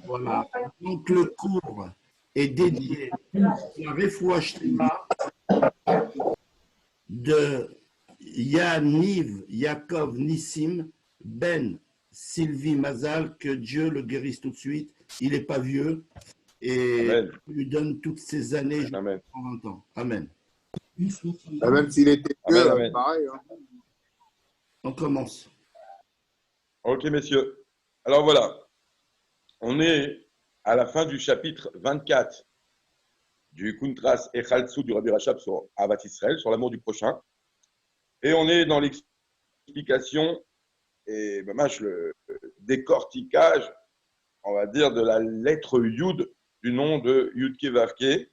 Voilà. Donc le cours est dédié à la Refoua Shlema de Yaniv Yaakov Nissim Ben Sylvie Mazal, que Dieu le guérisse tout de suite. Il n'est pas vieux et Amen. lui donne toutes ces années jusqu'à Amen. 30 ans. Amen. Même s'il était Amen, vieux, amen. pareil. Hein. On commence. Ok, messieurs. Alors voilà, on est à la fin du chapitre 24 du Kuntras Echaltsu du Rabbi Rachab sur Avat Israël, sur l'amour du prochain. Et on est dans l'explication et le décortiquage, on va dire, de la lettre Yud du nom de Yud Kevavke,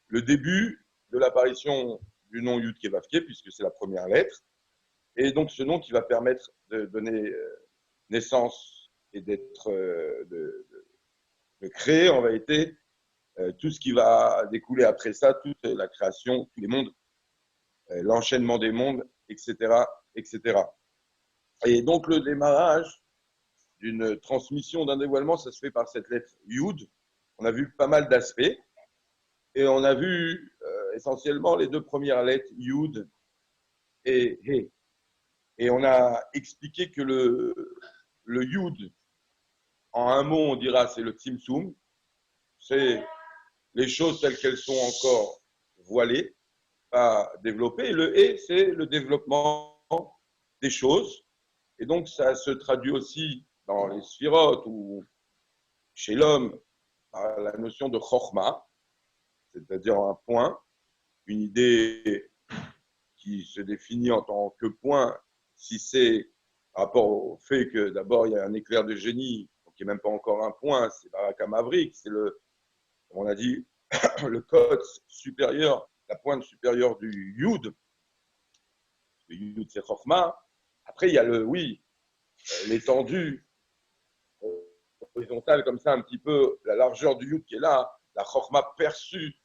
le début de l'apparition du nom Yud Kevavke, puisque c'est la première lettre, et donc ce nom qui va permettre de donner naissance et d'être de créer en vérité tout ce qui va découler après ça, toute la création, tous les mondes, l'enchaînement des mondes, etc., etc. Et donc le démarrage d'une transmission, d'un dévoilement, ça se fait par cette lettre Yud. On a vu pas mal d'aspects et on a vu essentiellement les deux premières lettres Yud et He. Et on a expliqué que le Yud, en un mot, on dira c'est le Tzimtzum, c'est les choses telles qu'elles sont encore voilées, pas développées. Et le He, c'est le développement des choses. Et donc, ça se traduit aussi dans les sphirotes ou chez l'homme par la notion de chorma, c'est-à-dire un point, une idée qui se définit en tant que point, si c'est par rapport au fait que d'abord il y a un éclair de génie, donc qui n'est même pas encore un point, c'est Baraka Mavrik, c'est le, comme on a dit, le code supérieur, la pointe supérieure du Yud. Le Yud, c'est Chorma. Après, il y a l'étendue horizontale, comme ça, un petit peu, la largeur du Yud qui est là, la Chorma perçue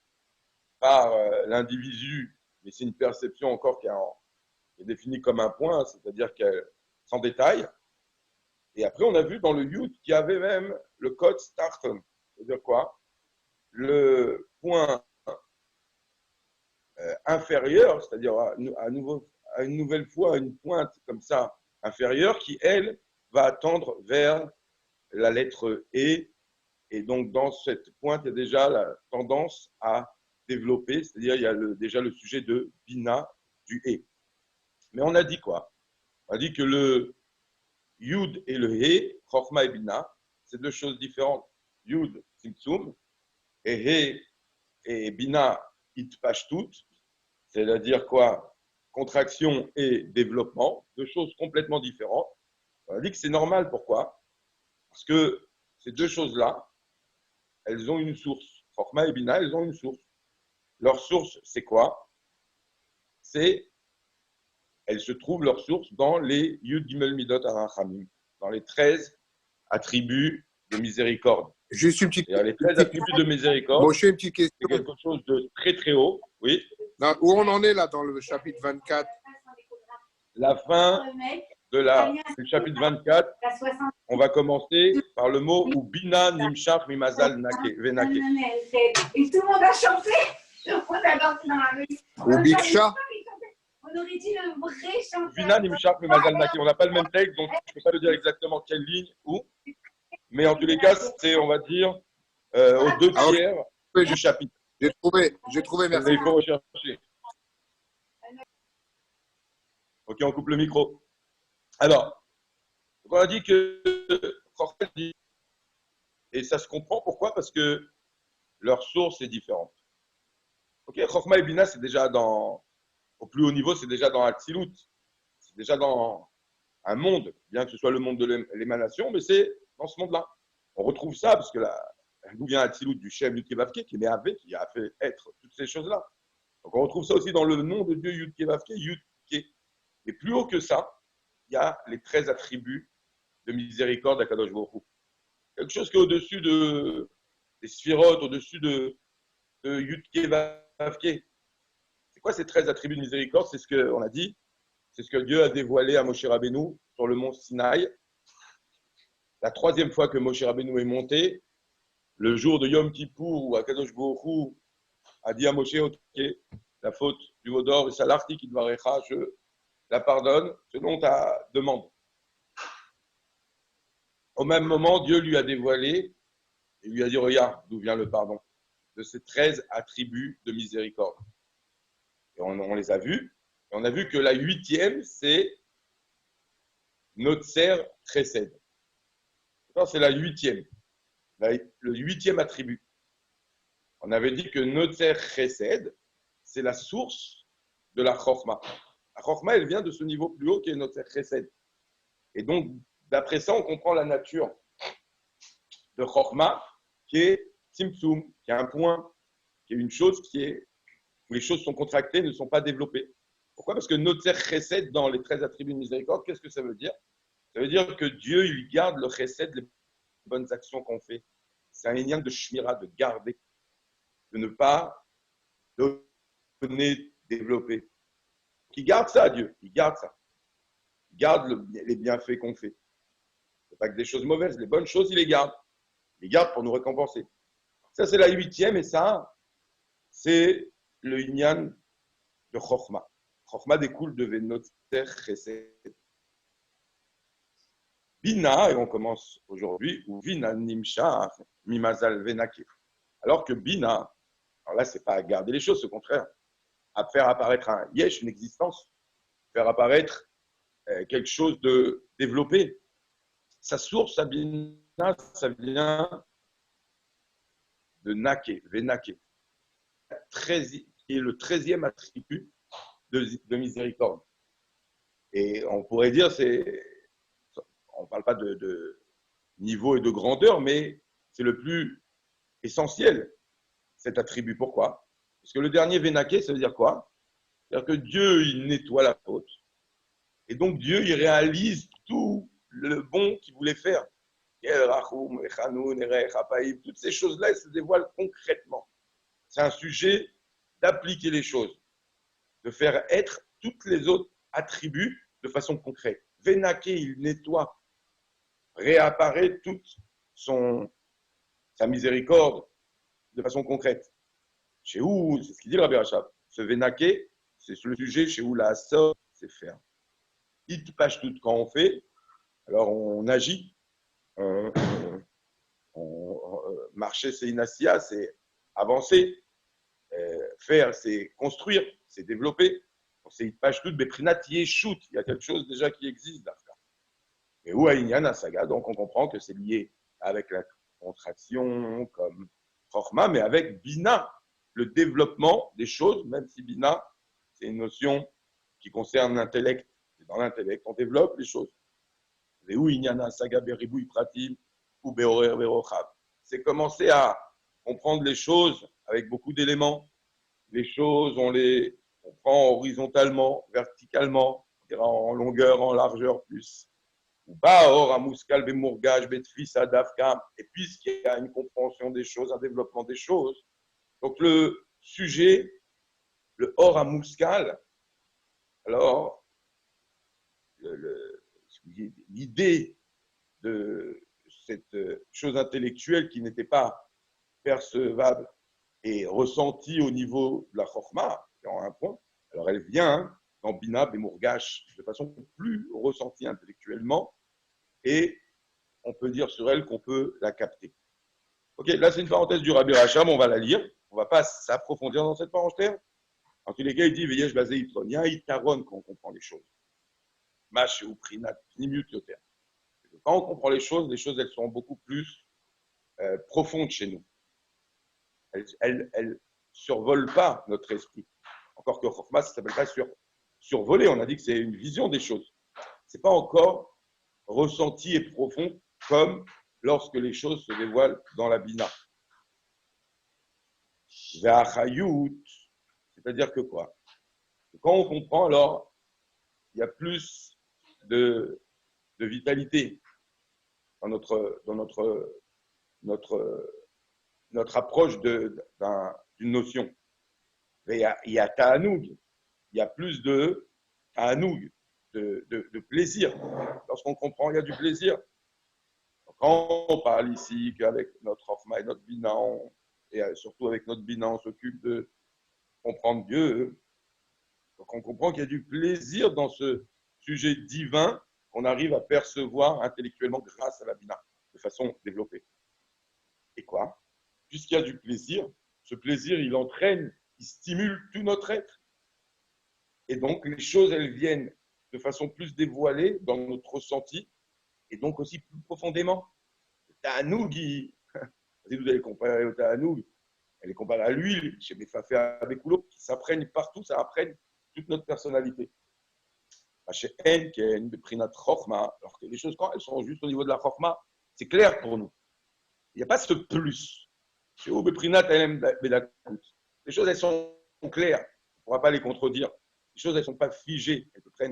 par l'individu, mais c'est une perception encore qui est définie comme un point, c'est-à-dire qu'elle sans détail. Et après, on a vu dans le Yud qu'il y avait même le code Starton. C'est-à-dire quoi? Le point inférieure, c'est-à-dire à une nouvelle fois une pointe comme ça inférieure qui, elle, va tendre vers la lettre E. Et donc, dans cette pointe, il y a déjà la tendance à développer, c'est-à-dire il y a déjà le sujet de Bina du E. Mais on a dit quoi? On a dit que le Yud et le He, Chorma et Bina, c'est deux choses différentes. Yud, Tzimtzum, et He et Bina, Itpashtut, c'est-à-dire quoi? Contraction et développement, deux choses complètement différentes. On a dit que c'est normal. Pourquoi? Parce que ces deux choses-là, elles ont une source. Chorma et Bina, elles ont une source. Leur source, c'est quoi? Elles se trouvent, leur source, dans les Yud Gimel Midot Arachamim, dans les 13 attributs de miséricorde. Juste une petite Les 13 attributs de miséricorde, Bon, j'ai une petite question. c'est quelque chose de très très haut. Oui. Où on en est là dans le chapitre 24? La fin du chapitre 24, on va commencer par le mot ou Bina Nimshach Mimazal Venake. Et tout le monde a chanté. Tout le monde a dansé dans la rue. Ou Biksha? On aurait dit le vrai chanteur. Bina Nimshach Mimazal Nake. On n'a pas le même texte, donc je ne peux pas le dire exactement quelle ligne, où. Mais en tous les cas, c'est, on va dire, aux deux tiers du chapitre. J'ai trouvé, merci. Il faut rechercher. Ok, on coupe le micro. Alors, on a dit que Chorma dit, et ça se comprend, pourquoi? Parce que leur source est différente. Ok, Chorma et Bina, c'est déjà au plus haut niveau, c'est déjà dans Atzilut. C'est déjà dans un monde, bien que ce soit le monde de l'émanation, mais c'est dans ce monde-là. On retrouve ça, parce que d'où vient Atzilut du Shem Yud Kevavke, qui est Mehavé, qui a fait être toutes ces choses-là. Donc on retrouve ça aussi dans le nom de Dieu Yud Kevavke, Yud Ke. Et plus haut que ça, il y a les 13 attributs de miséricorde d'Akadosh Baruch Hu. Quelque chose qui est au-dessus des sphirotes, au-dessus de Yud Kevavke. C'est quoi ces 13 attributs de miséricorde? C'est ce qu'on a dit, c'est ce que Dieu a dévoilé à Moshe Rabbeinu sur le mont Sinaï. la troisième fois que Moshe Rabbeinu est monté, le jour de Yom Kippour, où Akadosh Baruch Hu a dit à Moshe, ok, la faute du Vaudor et Salarti qui doit récha, je la pardonne selon ta demande. Au même moment, Dieu lui a dévoilé et lui a dit, regarde d'où vient le pardon, de ces 13 attributs de miséricorde. Et on les a vus, et on a vu que la 8e, c'est Notser Chesed. C'est la 8e, le 8e attribut. On avait dit que Notser Chesed, c'est la source de la Chokhmah. La Chokhmah, elle vient de ce niveau plus haut qui est Notser Chesed. Et donc, d'après ça, on comprend la nature de Chokhmah, qui est Tzimtzum, qui est un point, qui est une chose où les choses sont contractées, ne sont pas développées. Pourquoi? Parce que Notser Chesed, dans les 13 attributs de miséricorde, qu'est-ce que ça veut dire? Ça veut dire que Dieu, il garde le Chesed, les bonnes actions qu'on fait. C'est un lien de Shmira, de garder, de ne pas donner, développer. Il garde ça, Dieu, il garde ça. Il garde les bienfaits qu'on fait. Ce n'est pas que des choses mauvaises, les bonnes choses, il les garde. Il les garde pour nous récompenser. Ça, c'est la 8e, et ça, c'est le Inyan de Chokhmah. Chokhmah découle de Venotser Chesed. Bina, et on commence aujourd'hui, ou Vina Nimshach Mimazal Venake. Alors que Bina, alors là, ce n'est pas à garder les choses, c'est au contraire, à faire apparaître un yesh, une existence, faire apparaître quelque chose de développé. Sa source, à Bina, ça vient de Nake, Venake, qui est le 13e attribut de miséricorde. Et on pourrait dire, on ne parle pas de niveau et de grandeur, mais c'est le plus essentiel, cet attribut. Pourquoi? Parce que le dernier Vénaké, ça veut dire quoi? C'est-à-dire que Dieu, il nettoie la faute. Et donc Dieu, il réalise tout le bon qu'il voulait faire. Toutes ces choses-là, elles se dévoilent concrètement. C'est un sujet d'appliquer les choses, de faire être toutes les autres attributs de façon concrète. Vénaké, il nettoie, réapparaît toute sa miséricorde de façon concrète. Chez où, c'est ce qu'il dit le Rabbi Rachab, ce Vénaké, c'est le sujet chez où la sort, c'est faire. Il pâche tout quand on fait, alors on agit. Marcher, c'est inassia, c'est avancer. Faire, c'est construire, c'est développer. C'est pâche tout, beprinat yeshut. Il y a quelque chose déjà qui existe là. Et où a saga, donc on comprend que c'est lié avec la contraction comme Chokhmah, mais avec Bina, le développement des choses, même si Bina, c'est une notion qui concerne l'intellect. Et dans l'intellect, on développe les choses. Et où saga beribouy pratim ou beorer berochab. C'est commencer à comprendre les choses avec beaucoup d'éléments. Les choses, on prend horizontalement, verticalement, on dira en longueur, en largeur plus. Et puisqu'il y a une compréhension des choses, un développement des choses, donc le sujet, le or à mouskal, alors l'idée de cette chose intellectuelle qui n'était pas percevable et ressentie au niveau de la Chokhmah, en un point, alors elle vient dans Bina Bemurgash de façon plus ressentie intellectuellement, et on peut dire sur elle qu'on peut la capter. Ok, là c'est une parenthèse du Rabbi Racham, on va la lire, on ne va pas s'approfondir dans cette parenthèse. En tous les cas, il dit Veyesh basé itron, il y a un itaron quand on comprend les choses. Mash ou prinat, pnimiut yoter. Quand on comprend les choses elles sont beaucoup plus profondes chez nous. Elles ne survolent pas notre esprit. Encore que Chokhmah, ça ne s'appelle pas survoler, on a dit que c'est une vision des choses. Ce n'est pas encore ressenti et profond comme lorsque les choses se dévoilent dans la Bina. Ve'achayut, c'est-à-dire que quoi? Quand on comprend, alors, il y a plus de vitalité dans notre approche d'une notion. Il y a ta'anoug, il y a plus de ta'anoug, de plaisir. Lorsqu'on comprend, il y a du plaisir. Donc Quand on parle ici qu'avec notre Chokhmah et notre Bina, et surtout avec notre Bina, on s'occupe de comprendre Dieu, donc on comprend qu'il y a du plaisir dans ce sujet divin qu'on arrive à percevoir intellectuellement grâce à la Bina, de façon développée. Et quoi? Puisqu'il y a du plaisir, ce plaisir, il entraîne, il stimule tout notre être. Et donc, les choses, elles viennent de façon plus dévoilée dans notre ressenti, et donc aussi plus profondément. Le Ta'anoug, si vous allez comparer au Ta'anoug, elle est comparée à l'huile, chez Befafé avec l'eau, qui s'apprenne partout, ça apprenne toute notre personnalité. Chez Enken, Beprinat Chokhmah, alors que les choses, quand elles sont juste au niveau de la Chokhmah, c'est clair pour nous. Il n'y a pas ce plus. Chez Beprinat Bedakut, les choses, elles sont claires. On ne pourra pas les contredire. Les choses, elles ne sont pas figées.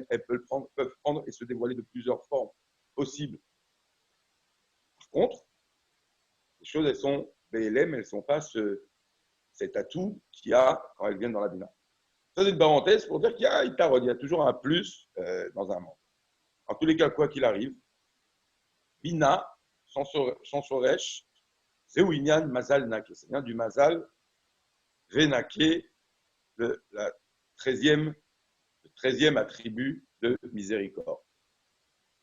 Elles peuvent prendre et se dévoiler de plusieurs formes possibles. Par contre, les choses, elles sont BLM, elles ne sont pas cet atout qu'il y a quand elles viennent dans la Bina. Ça, c'est une parenthèse pour dire qu'il y a une tarot, il y a toujours un plus dans un monde. En tous les cas, quoi qu'il arrive, Bina, sans Soresh, c'est Winyan Mazal Nake. C'est bien du Mazal Venake, le 13e attribut de miséricorde.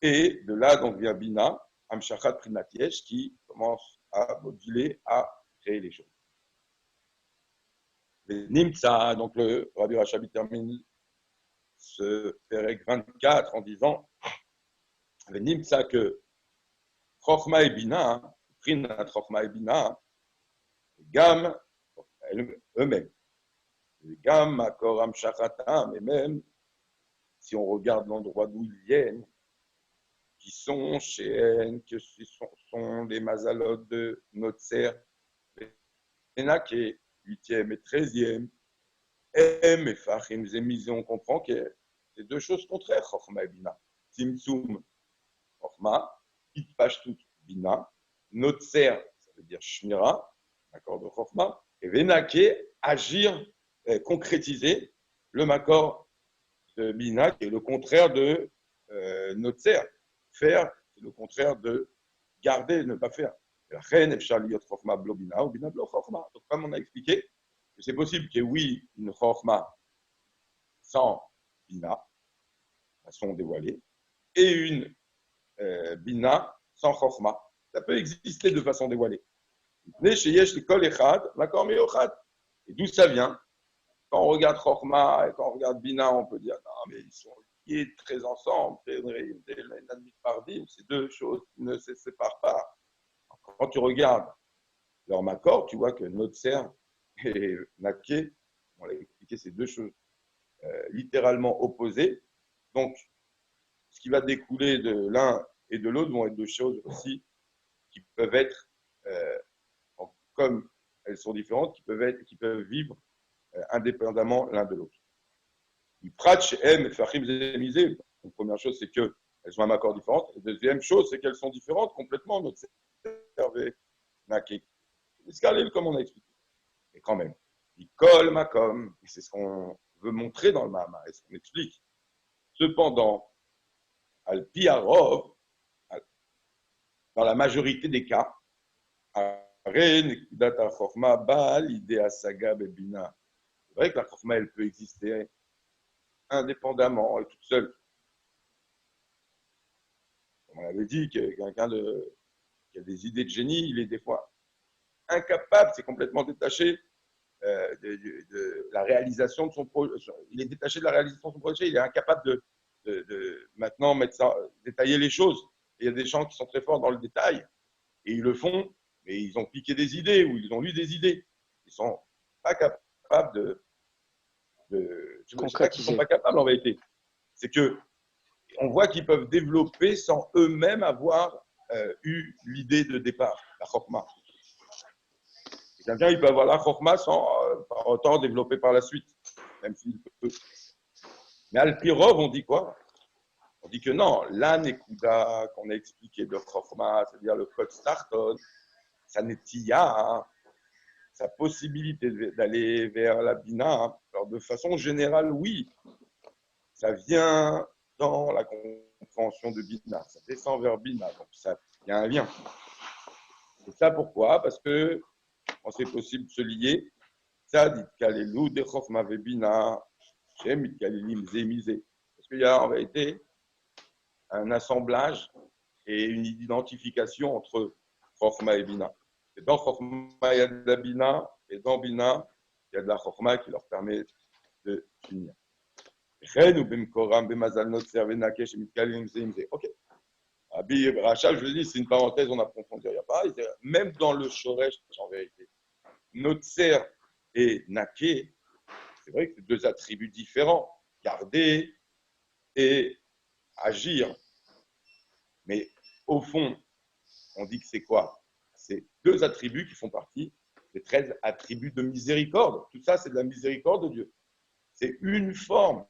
Et de là, donc, vient Bina, Amshachat Primatiesh, qui commence à moduler, à créer les choses. Nimtsa, donc le Rabbi Rachabi termine ce Perek 24 en disant Nimtsa que Chokhmah et Bina, Prinat Chokhmah et Bina, Gam, eux-mêmes, Gam, Makor, Amshachatam, et même si on regarde l'endroit d'où ils viennent, qui sont chez N, que ce sont les Mazalot de Notzer, Enake, 8e et 13e, M et Fachim Zemizé, on comprend que c'est deux choses contraires, Chokhmah et Bina. Tzimtzum, Chokhmah, Itpashtut, Bina, Notzer, ça veut dire Shmira, l'accord de Chokhmah, et Venake, agir, concrétiser le makor de Bina, qui est le contraire de Notzer. Faire, c'est le contraire de garder, ne pas faire. La reine, Efshaliot Chokhmah blo Bina, ou Bina blo Chokhmah. Donc, comme on a expliqué, c'est possible qu'il y ait, oui, une Chokhmah sans Bina, façon dévoilée, et une Bina sans Chokhmah. Ça peut exister de façon dévoilée. Et d'où ça vient? Quand on regarde Chokhmah et quand on regarde Bina, on peut dire, non, mais ils sont liés très ensemble. C'est deux choses qui ne se séparent pas. Quand tu regardes leur makor, tu vois que Notzer et Naké, on l'a expliqué, c'est deux choses littéralement opposées. Donc, ce qui va découler de l'un et de l'autre vont être deux choses aussi qui peuvent être, comme elles sont différentes, qui peuvent vivre indépendamment l'un de l'autre. Pratch, M, Fachim, Zemizé. La première chose, c'est qu'elles ont un accord différent. La deuxième chose, c'est qu'elles sont différentes complètement. Notre cerveau n'a qu'escalé, comme on a expliqué. Et quand même, il colle Makom, et c'est ce qu'on veut montrer dans le Mahama, et ce qu'on explique. Cependant, al Piarov, dans la majorité des cas, c'est vrai que la Chokhmah, elle peut exister indépendamment et toute seule. Comme on avait dit, que quelqu'un qui a des idées de génie, il est des fois incapable, c'est complètement détaché de la réalisation de son projet. Il est détaché de la réalisation de son projet, il est incapable de maintenant détailler les choses. Et il y a des gens qui sont très forts dans le détail et ils le font, mais ils ont piqué des idées ou ils ont lu des idées. Ils ne sont pas capables de concrétiser. Ils ne sont pas capables en vérité. C'est que on voit qu'ils peuvent développer sans eux-mêmes avoir eu l'idée de départ, la Chokhmah. Quelqu'un, il peut avoir la Chokhmah sans autant développer par la suite, même s'il peut. Mais Al-Pirov, on dit quoi? On dit que non, la Nekuda qu'on a expliqué de Chokhmah, c'est-à-dire le code Starton, sa Netiya, sa possibilité d'aller vers la Bina, alors de façon générale, oui, ça vient dans la compréhension de Bina, ça descend vers Bina, donc ça Il y a un lien. Et ça, pourquoi? Parce que quand c'est possible de se lier, ça dit Kalelu de Chofma Vebina, Shem Kalelim Zemizé. Parce qu'il y a en réalité un assemblage et une identification entre Chofma et Bina. Et dans Chofma, il y a de la Bina, et dans Bina, il y a de la Chofma qui leur permet de s'unir. Ok. Rabbi Rachab, je le dis, c'est une parenthèse, on approfondir. Il n'y a pas. Même dans le Shoresh, en vérité, Notser et Naké, c'est vrai que c'est deux attributs différents. Garder et agir. Mais au fond, on dit que c'est quoi? C'est deux attributs qui font partie des 13 attributs de miséricorde. Tout ça, c'est de la miséricorde de Dieu. C'est une forme.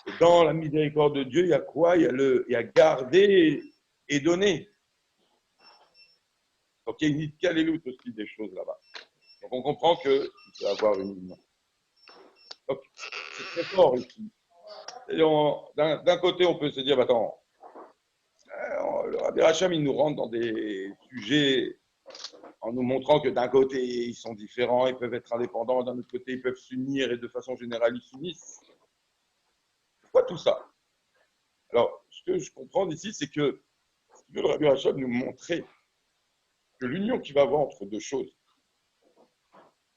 Et dans la miséricorde de Dieu, il y a quoi? Il y a garder et donner. Donc, il y a une itkalelut aussi des choses là-bas. Donc, on comprend qu'il peut y avoir une union. Donc, c'est très fort ici. D'un côté, on peut se dire, attends, le Rabbi Racham, il nous rentre dans des sujets en nous montrant que d'un côté, ils sont différents, ils peuvent être indépendants, d'un autre côté, ils peuvent s'unir et de façon générale, ils s'unissent. Pourquoi tout ça? Alors, ce que je comprends ici, c'est que le Rabbi Racham nous montrer que l'union qu'il va avoir entre deux choses,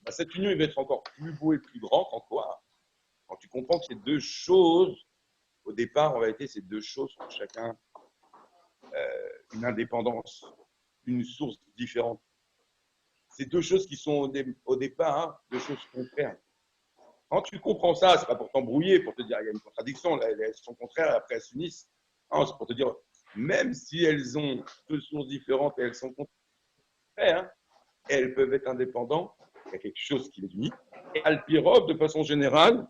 bah, cette union il va être encore plus beau et plus grand qu'en quoi? Quand tu comprends que ces deux choses, au départ, en réalité, ces deux choses ont chacun une indépendance, une source différente. Ces deux choses qui sont au départ deux choses contraires. Quand tu comprends ça, c'est pas pour t'embrouiller, pour te dire il y a une contradiction, elles sont contraires, après elles s'unissent. Non, c'est pour te dire, même si elles ont deux sources différentes et elles sont contraires, elles peuvent être indépendantes, il y a quelque chose qui les unit. Et Alpirov, de façon générale,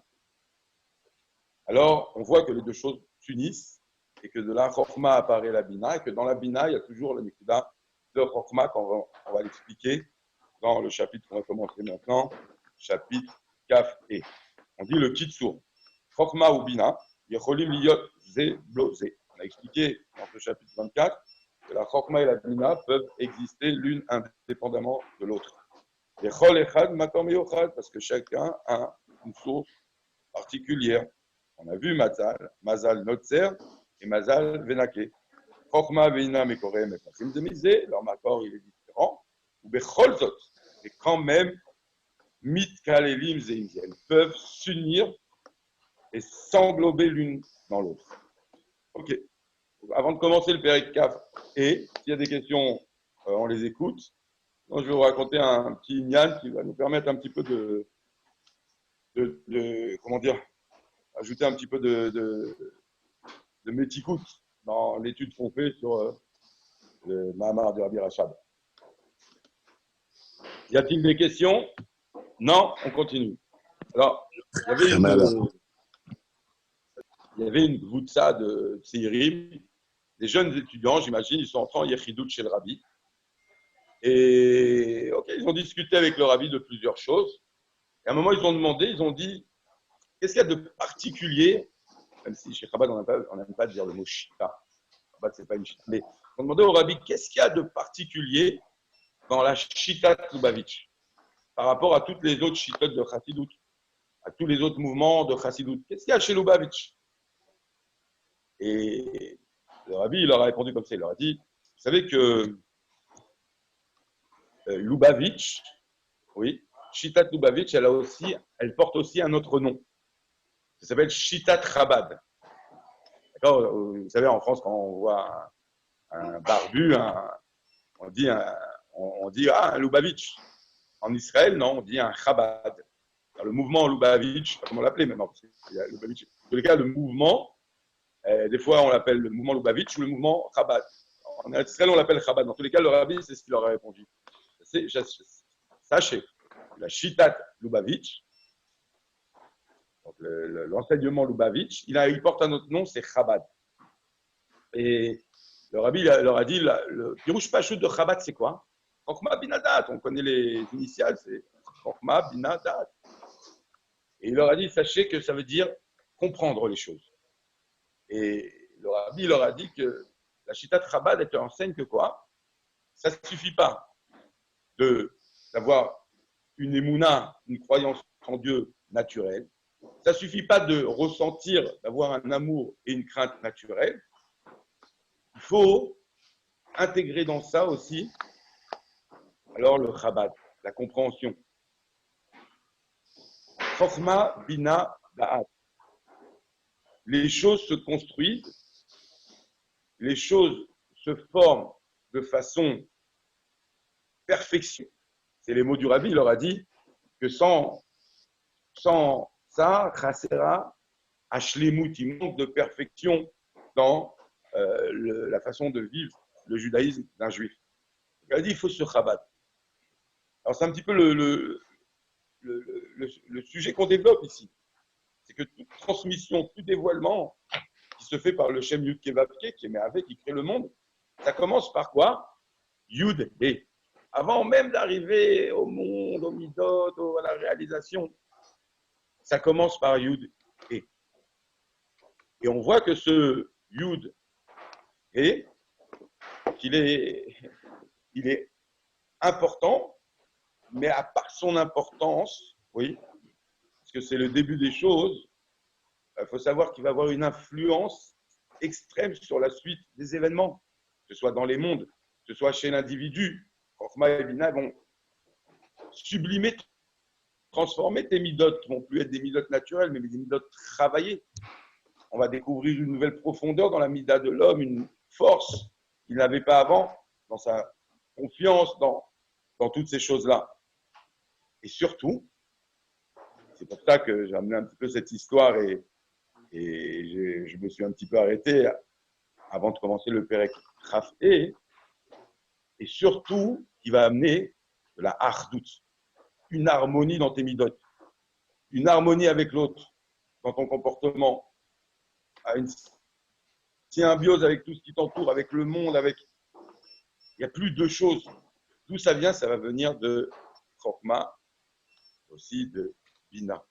alors on voit que les deux choses s'unissent et que de la Chorma apparaît la Bina, et que dans la Bina, il y a toujours la Nekuda de Chorma, qu'on va l'expliquer dans le chapitre qu'on va commencer maintenant, chapitre Kaf E. On dit le Kitsour. Chorma ou Bina, Yecholim Liyot Ze Bloze. On a expliqué dans ce chapitre 24 que la Chorma et la Bina peuvent exister l'une indépendamment de l'autre. Yechol Echad Makom Yochad, parce que chacun a une source particulière. On a vu Mazal Notzer et Mazal Venake. Chorma Veina Mekorem Mepachim Zemizé, leur makor il est différent. Ou Bechol Zot, et quand même, Mitkalelim Zeimze, elles peuvent s'unir et s'englober l'une dans l'autre. Ok. Avant de commencer le Pérec Kaf, et s'il y a des questions, on les écoute. Donc, je vais vous raconter un petit ignan qui va nous permettre un petit peu comment dire, ajouter un petit peu de méticoute dans l'étude qu'on fait sur le Mahamar de Rabbi Rachab. Y a-t-il des questions? Non, on continue. Alors, il y avait une gvoutsa de Tzeirim, des jeunes étudiants, j'imagine, ils sont entrés en Yechidout chez le Rabbi. Et ok, ils ont discuté avec le Rabbi de plusieurs choses. Et à un moment, ils ont demandé, ils ont dit, qu'est-ce qu'il y a de particulier, même si chez Chabad, on n'aime pas dire le mot Shita. Chabad, c'est pas une Shita. Mais ils ont demandé au Rabbi, qu'est-ce qu'il y a de particulier dans la Shita de Lubavitch par rapport à toutes les autres Shitot de Chassidut, à tous les autres mouvements de Chassidut. Qu'est-ce qu'il y a chez Lubavitch? Et le Rabbi, il leur a répondu comme ça. Il leur a dit, vous savez que Lubavitch, oui, Shitat Lubavitch, elle porte aussi un autre nom. Ça s'appelle Shitat Chabad. D'accord? Vous savez, en France, quand on voit un barbu, on dit un Lubavitch. En Israël, non, on dit un Chabad. Alors, le mouvement Lubavitch, je ne sais pas comment l'appeler maintenant, parce qu'il y a Lubavitch. En tous les cas, le mouvement, des fois on l'appelle le mouvement Lubavitch ou le mouvement Chabad. En Israël, on l'appelle Chabad. Dans tous les cas, le Rabbi, c'est ce qu'il leur a répondu. Sachez, la Shitat Lubavitch, donc l'enseignement Lubavitch, il porte un autre nom, c'est Chabad. Et le Rabbi leur a dit, le Pirouche Pachout de Chabad, c'est quoi? Chokma Binadat, on connaît les initiales, c'est Chokma Binadat. Et il leur a dit, sachez que ça veut dire comprendre les choses. Et le Rabbi leur a dit que la Chita de Chabad, elle te enseigne que quoi? Ça ne suffit pas d'avoir une émouna, une croyance en Dieu naturelle. Ça ne suffit pas de ressentir, d'avoir un amour et une crainte naturelle. Il faut intégrer dans ça aussi alors le Chabad, la compréhension. Chokhma, Bina, Da'at. Les choses se construisent, les choses se forment de façon perfection. C'est les mots du Rabbi, il leur a dit que sans ça, Chassera, Ashlemut, il manque de perfection dans la façon de vivre le judaïsme d'un juif. Il a dit il faut se Chabad. Alors c'est un petit peu le sujet qu'on développe ici. C'est que toute transmission, tout dévoilement qui se fait par le Shem Yud Kevavke, qui est Mehavé, qui crée le monde, ça commence par quoi? Yud et. Avant même d'arriver au monde, au midot, à la réalisation, ça commence par Yud et. Et on voit que ce Yud et, il est important, mais à part son importance, oui, parce que c'est le début des choses, il faut savoir qu'il va avoir une influence extrême sur la suite des événements, que ce soit dans les mondes, que ce soit chez l'individu. Chokhma et Bina vont sublimer, transformer tes midotes, qui ne vont plus être des midotes naturelles, mais des midotes travaillées. On va découvrir une nouvelle profondeur dans la mida de l'homme, une force qu'il n'avait pas avant, dans sa confiance, dans toutes ces choses-là. Et surtout, c'est pour ça que j'ai amené un petit peu cette histoire et je me suis un petit peu arrêté avant de commencer le Perek Chaf et surtout, il va amener de la hardout, une harmonie dans tes midotes, une harmonie avec l'autre, dans ton comportement, une symbiose avec tout ce qui t'entoure, avec le monde, il n'y a plus de choses. D'où ça vient? Ça va venir de Chokhma, aussi de Bina.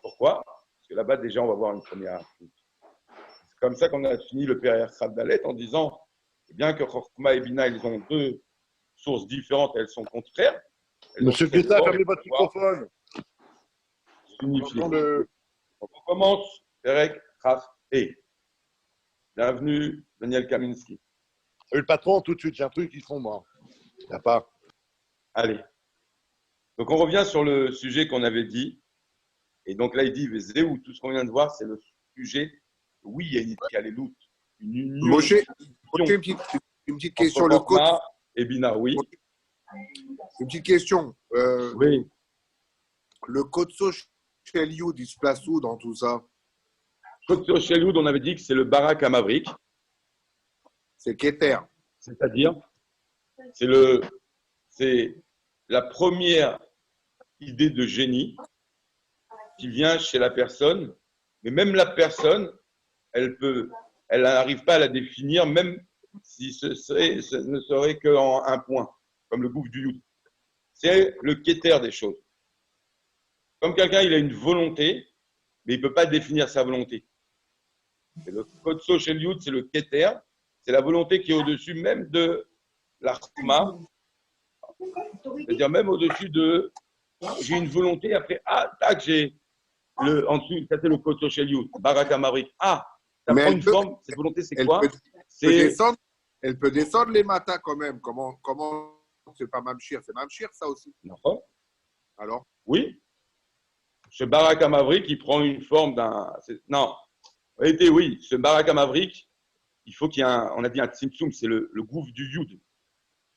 Pourquoi? Parce que là-bas, déjà, on va voir une première. C'est comme ça qu'on a fini le Perek Chaf Dalet en disant, bien que Chokhma et Bina, ils ont deux sources différentes, elles sont contraires. Monsieur Guetta, fermez votre microphone. On commence Perek Chaf et. Bienvenue, Daniel Kaminski. Le patron, tout de suite, j'ai un truc, ils font moi. Il n'y a pas. Allez. Donc, on revient sur le sujet qu'on avait dit. Et donc là, il dit, Zéou, tout ce qu'on vient de voir, c'est le sujet. Oui, il y a une Kalelout, une union. Moshe, une petite question. Le code. Et Bina, oui. Une petite question. Oui. Le code Shel Yud, il se place où dans tout ça? Kotso Sheloud, on avait dit que c'est le Barak à Mavrik. C'est Keter. C'est-à-dire, c'est la première idée de génie qui vient chez la personne, mais même la personne, elle n'arrive pas à la définir, même si ce ne serait qu'en un point, comme le gouffre du Yud. C'est le Keter des choses. Comme quelqu'un, il a une volonté, mais il ne peut pas définir sa volonté. C'est le Kotso Shel Yud, c'est le Keter, c'est la volonté qui est au-dessus même de l'Archma, c'est-à-dire même au-dessus de j'ai une volonté, après, tac, j'ai en dessous, ça c'est le Kotso Shel Yud, Barak Amavrik. Ça prend une forme, cette volonté c'est quoi? Elle peut descendre les matins quand même. Comment c'est pas Mamshir, c'est Mamshir ça aussi. Non. Alors? Oui. Ce Barak Amavrik, il prend une forme d'un. Non. En réalité, oui. Ce Barak Amavrik, il faut qu'il y ait on a dit un Tzimtzum, c'est le gouffre du Yud. Je me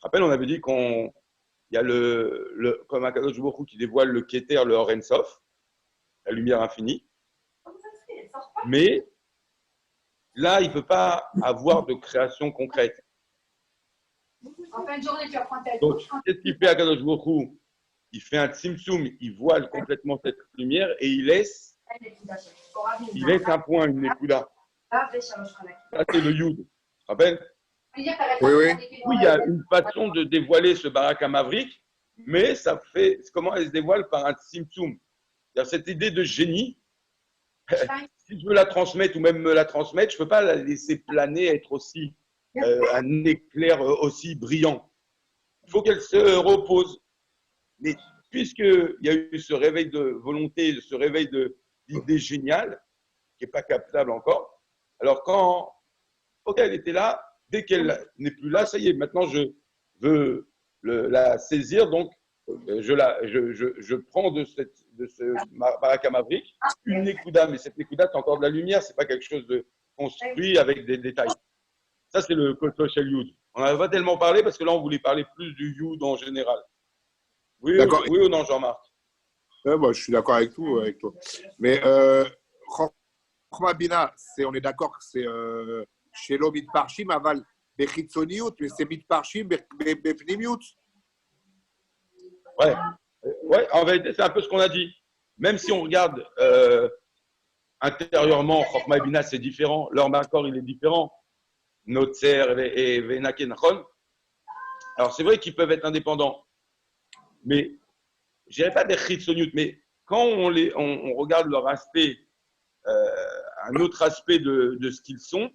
rappelle, on avait dit qu'il y a comme un Kadosh Baruch Hu qui dévoile le Keter, le Or En Sof, la lumière infinie. Mais là, il ne peut pas avoir de création concrète. En fin de journée, tu vas prendre ta Donc, douche. qu'est-ce qu'il fait à Kadosh Baruch Hu? Il fait un Tzimtzum, il voile complètement cette lumière et il laisse un point, une Nekuda. Ça, c'est le Yud. Tu te rappelles? Oui. Oui, il y a une façon de dévoiler ce Barak Amavrik, mais ça fait comment elle se dévoile par un Tzimtzum. C'est-à-dire cette idée de génie, si je veux la transmettre ou même me la transmettre, je ne peux pas la laisser planer, être aussi un éclair aussi brillant. Il faut qu'elle se repose. Mais puisqu'il y a eu ce réveil de volonté, ce réveil d'idées géniales, qui n'est pas captable encore, alors quand elle était là, dès qu'elle n'est plus là, ça y est, maintenant je veux la saisir, donc je prends de ce Baraka Mavrik une Nekuda, mais cette Nekuda, c'est encore de la lumière, c'est pas quelque chose de construit avec des détails. Ça, c'est le Koto Shel Yud. On n'en a pas tellement parlé parce que là, on voulait parler plus du Yud en général. Oui ou non, Jean-Marc? Moi, je suis d'accord avec tout, avec toi. Mais Chokhma Bina, on est d'accord que c'est Shelo Mitparshim Aval Bechitzoniut, mais c'est Mitparshim Bepnimiut. Ouais, en vérité, c'est un peu ce qu'on a dit. Même si on regarde intérieurement, Chokhma et Bina, c'est différent. Leur Makor, il est différent. Notzer et Venake Nachon. Alors, c'est vrai qu'ils peuvent être indépendants. Mais, je dirais pas des Chitzoniut, mais quand on regarde leur aspect, un autre aspect de ce qu'ils sont,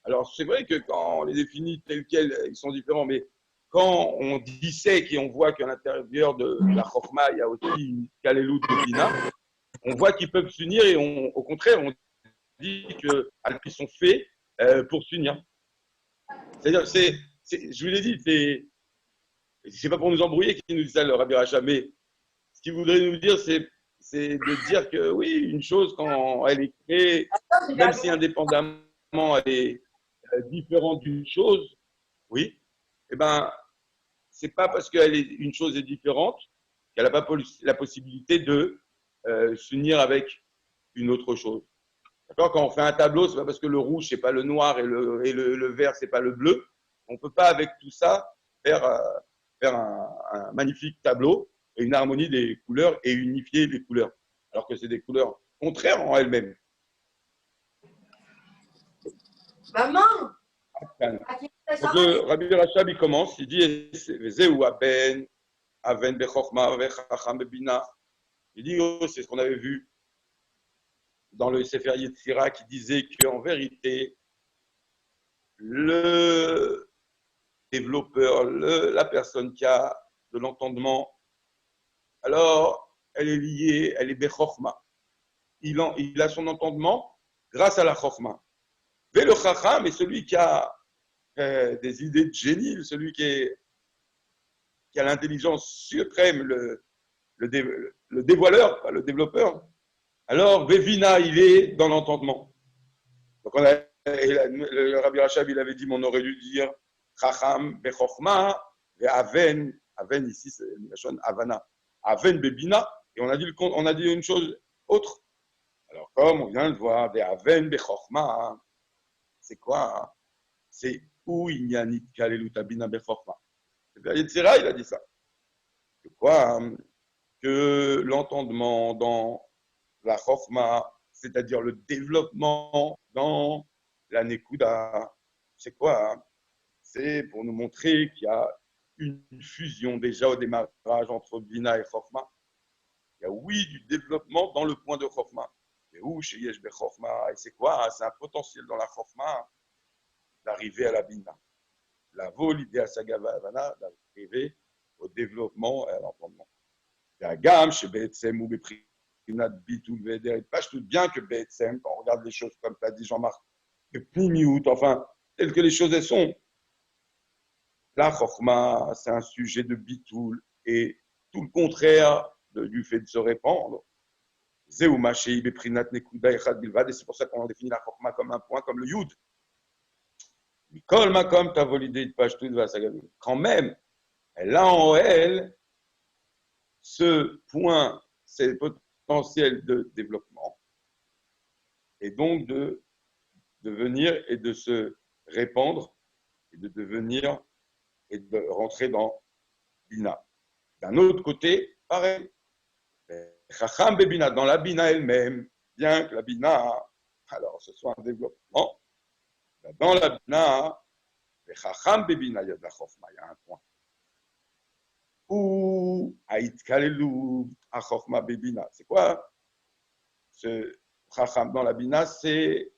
alors c'est vrai que quand on les définit tels quels, ils sont différents, mais quand on dissèque et on voit qu'à l'intérieur de la Chokhma, il y a aussi une Kalelut de Bina, on voit qu'ils peuvent s'unir et au contraire, on dit qu'ils sont faits pour s'unir. C'est-à-dire, je vous l'ai dit, c'est pas pour nous embrouiller qu'il nous dit ça, le Rabbi Racha, mais ce qu'il voudrait nous dire, c'est de dire que oui, une chose, quand elle est créée, même si indépendamment elle est différente d'une chose, oui, eh ben, c'est pas parce une chose est différente qu'elle n'a pas la possibilité de s'unir avec une autre chose. D'accord? Quand on fait un tableau, c'est pas parce que le rouge c'est pas le noir et le vert c'est pas le bleu. On peut pas avec tout ça faire un magnifique tableau et une harmonie des couleurs et unifier les couleurs, alors que c'est des couleurs contraires en elles-mêmes. Maman! Donc le Rabbi Rachab, il commence, il dit Zeu aben, aven bechokma vechacham bebina. Il dit, c'est ce qu'on avait vu dans le Sefer Yetzira qui disait qu'en vérité, le développeur, la personne qui a de l'entendement, alors elle est liée, elle est bechokma. Il a son entendement grâce à la chokma. Mais le chacham est celui qui a des idées de génie, celui qui a l'intelligence suprême, le dévoileur, pas le développeur. Alors, Bevina, il est dans l'entendement. Donc, le Rabbi Rachab, il avait dit, mais on aurait dû dire Chacham, Bechokma, Aven. Aven, ici, c'est Mishon Havana. Aven, Bebina. Et on a dit une chose autre. Alors, comme on vient de voir, des Aven, Bechokma, c'est quoi? Hein? C'est où il n'y a ni Kalelutabina Bechokma. Le Yetzira, il a dit ça. Que quoi? Hein? Que l'entendement dans la Chokhma, c'est-à-dire le développement dans la Nekuda, c'est quoi? Hein? C'est pour nous montrer qu'il y a une fusion déjà au démarrage entre Bina et Chokhma. Il y a oui du développement dans le point de Chokhma. Mais où chez Yeshbe Chokhma? Et c'est quoi? Hein? C'est un potentiel dans la Chokhma d'arriver à la Bina. La vol, l'idée à Sagavana, d'arriver au développement et à l'entendement. Il y a Gam chez Betsem ou Bepri. Pas je doute bien que BSM, quand on regarde les choses comme tu as dit Jean-Marc, que Pnimiout, enfin, telles que les choses elles sont. La Chokhma, c'est un sujet de bitoul et tout le contraire du fait de se répandre. Et c'est pour ça qu'on définit la Chokhma comme un point, comme le Yud. Quand même, elle a en elle ce point, c'est potentiel de développement et donc de venir et de se répandre et de devenir et de rentrer dans Bina. D'un autre côté, pareil, Chacham Bebina, dans la Bina elle-même, bien que la Bina, alors ce soit un développement, dans la Bina, Chacham Bebina, il y a de la Chokhma, il y a un point. Ou Aïtkalelu, Chokhma Bebina. C'est quoi ce Chacham dans la Bina? C'est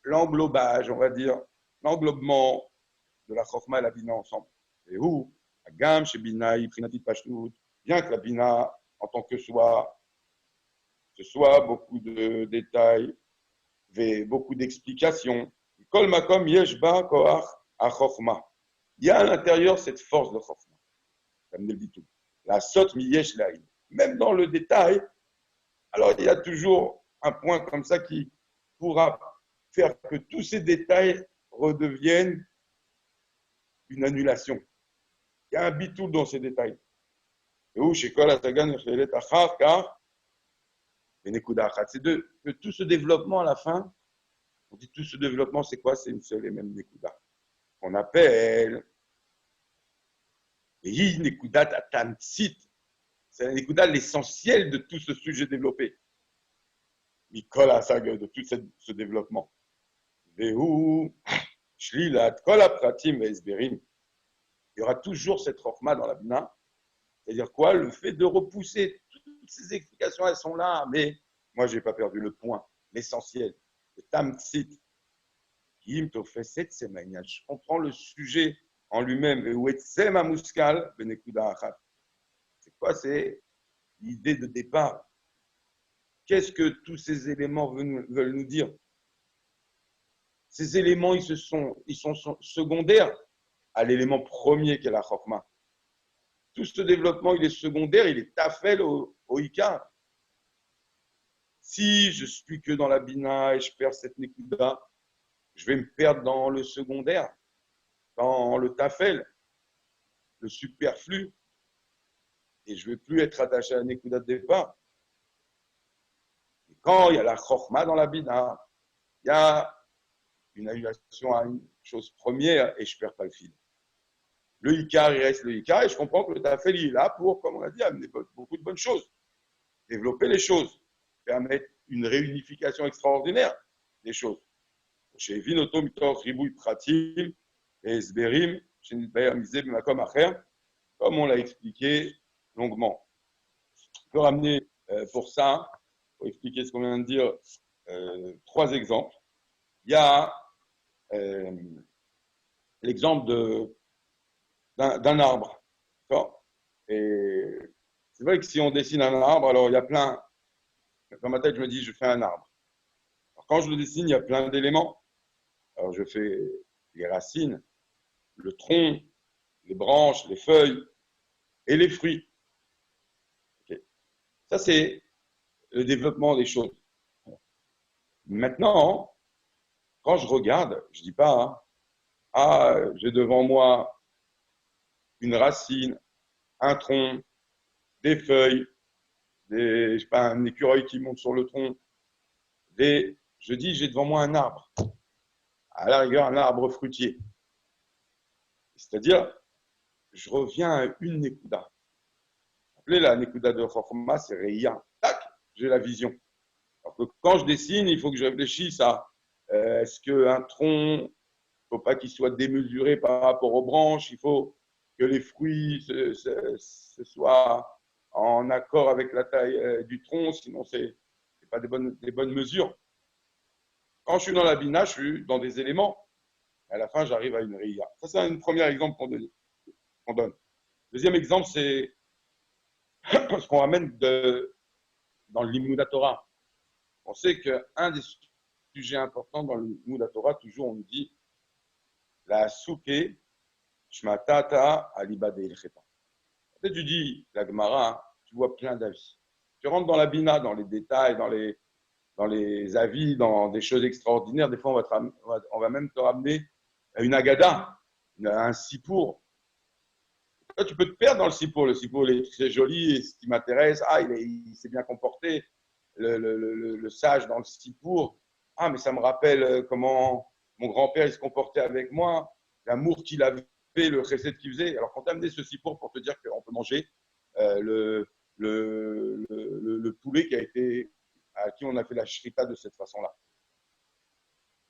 l'englobage, on va dire, l'englobement de la Chokhmah et la Bina ensemble. Et où Agam chez Bina, Prinati Pashtut, bien que la Bina, en tant que soi, ce soit beaucoup de détails, beaucoup d'explications. Kol makom yesh ba koach a Chokhmah. Il y a à l'intérieur cette force de Chokhmah, comme le dit tout. La sot mi yesh laïd. Même dans le détail, alors il y a toujours un point comme ça qui pourra faire que tous ces détails redeviennent une annulation. Il y a un bitoul dans ces détails. Et où chez Kol Atagan Achar, car c'est de tout ce développement à la fin. On dit tout ce développement, c'est quoi? C'est une seule et même Nekuda. On appelle Nekuda Atamtsit. C'est la Nekuda, l'essentiel de tout ce sujet développé. Mikola Saga, de tout ce développement. Vehu, Shlilat, Kola Pratim et Esberim. Il y aura toujours cette Chokhmah dans la Bina. C'est-à-dire quoi? Le fait de repousser toutes ces explications, elles sont là, mais moi, je n'ai pas perdu le point, l'essentiel. Le Tamtsit. Je comprends le sujet en lui-même. C'est quoi? C'est l'idée de départ. Qu'est-ce que tous ces éléments veulent nous dire? Ces éléments, ils sont secondaires à l'élément premier qu'est la Chokhmah. Tout ce développement, il est secondaire, il est tafel au Ikar. Si je suis que dans la Bina et je perds cette Nekuda, je vais me perdre dans le secondaire, dans le tafel, le superflu, et je ne vais plus être attaché à la Nekuda de départ. Et quand il y a la Chokhmah dans la Bina, il y a une annulation à une chose première et je ne perds pas le fil. Le Ikar, il reste le Ikar, et je comprends que le tafel, il est là pour, comme on a dit, amener beaucoup de bonnes choses, développer les choses, permettre une réunification extraordinaire des choses. Chez Vinoto, Mitor, Ribouy, Pratim, et Esberim, chez Nidbayer, Mizé, Bimakom, Acher, comme on l'a expliqué longuement. On peut ramener pour ça, pour expliquer ce qu'on vient de dire, 3 exemples. Il y a l'exemple d'un arbre. Et c'est vrai que si on dessine un arbre, alors il y a plein. Dans ma tête, je me dis, je fais un arbre. Alors, quand je le dessine, il y a plein d'éléments. Alors, je fais les racines, le tronc, les branches, les feuilles et les fruits. Okay. Ça, c'est le développement des choses. Maintenant, quand je regarde, je ne dis pas, j'ai devant moi une racine, un tronc, des feuilles, je sais pas, un écureuil qui monte sur le tronc. Je dis, j'ai devant moi un arbre. À la rigueur, un arbre fruitier. C'est-à-dire, je reviens à une Nekuda. Appelez la Nekuda de Chokhmah, c'est Reya. Tac, j'ai la vision. Alors que quand je dessine, il faut que je réfléchisse à est-ce qu'un tronc, il ne faut pas qu'il soit démesuré par rapport aux branches, il faut que les fruits se soient en accord avec la taille du tronc, sinon ce n'est pas des bonnes mesures. Quand je suis dans la Bina, je suis dans des éléments. À la fin, j'arrive à une Reya. Ça, c'est un premier exemple qu'on donne. Deuxième exemple, c'est ce qu'on ramène dans le Limud Torah. On sait qu'un des sujets importants dans le Limud Torah, toujours on nous dit la souké shmatata alibade ilcheta. Peut-être tu dis la Gemara, tu vois plein d'avis. Tu rentres dans la Bina, dans les détails, dans les avis, dans des choses extraordinaires. Des fois, on va même te ramener une agada, un sipour. Toi, tu peux te perdre dans le sipour. Le sipour, il est très joli, et ce qui m'intéresse, il s'est bien comporté. Le sage dans le sipour, mais ça me rappelle comment mon grand-père il se comportait avec moi, l'amour qu'il avait, le chesed qu'il faisait. Alors, quand tu as amené ce sipour pour te dire qu'on peut manger le poulet à qui on a fait la shrita de cette façon-là.